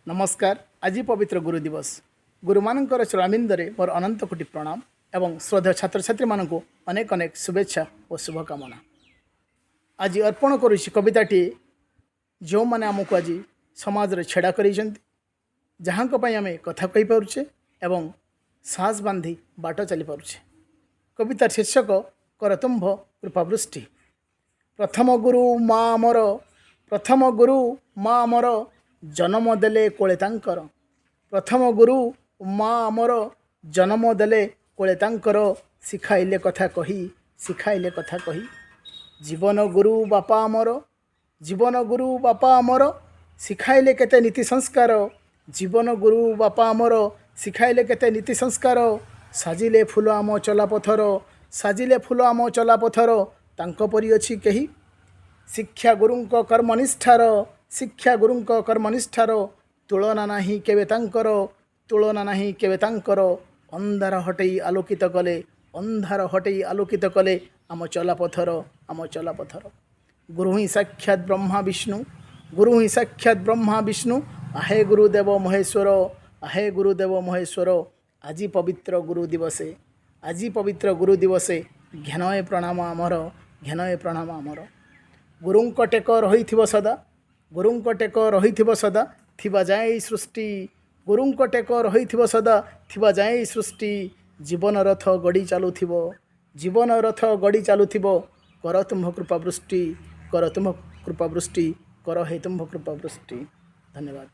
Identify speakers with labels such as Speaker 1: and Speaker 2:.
Speaker 1: नमस्कार। आज पवित्र गुरु दिवस गुरुमानंकर चरणारविंदरे मोर अनंत कोटि प्रणाम एवं श्रद्धा छात्र छात्री मानक अनेक अनेक शुभेच्छा और शुभकामना। आज अर्पण करुछि कविताटी जो मैंने आमको आज समाज रे छेड़ा कर जहाँ आम कथा कही पारुछे एवं साहस बांधी बाट चली पारुछे। कविता शीर्षक करतुंभ कृपावृष्टि। प्रथम गुरु माँ आमर प्रथम गुरु माँ आमर जन्म देले कोले तांकर। प्रथम गुरु माँ आमर जन्म देले कोले तांकर। शिखाइले कथा कही जीवन गुरु बापा आमर जीवन गुरु बापा आमर शिखाइले केते नीति संस्कार। जीवन गुरु बापा आमर शिखाइले केते नीति संस्कार। साजिले फूल आम चला पथर साजिले फूल आम चला पथर तांको परि अछि केही। शिक्षा गुरुंक कर्मनिष्ठार शिक्षा गुरुंक कर्मनिष्ठार तुलना नाही केवे तांकर तुलना नाही केवे तांकर। अंधार हटई आलोकित कले अंधार हटई आलोकित कले आम चलापथर गुरु ही साक्षात ब्रह्मा विष्णु गुरु ही साक्षात ब्रह्मा विष्णु। आहे गुरुदेव महेश्वर आहे गुरुदेव महेश्वर। आज पवित्र गुरु दिवसे घेनए प्रणाम आमर घेनए प्रणाम आमर। गुरुंक टेक रही सदा गुरुंक टेक रही सदा थिबा जाए सृष्टि गुरुंक टेक रही सदा थिबा जाए सृष्टि। जीवन रथ गड़ी चलुथिबो कर तुम्भ कृपावृष्टि कर हे तुम्भ कृपावृष्टि। धन्यवाद।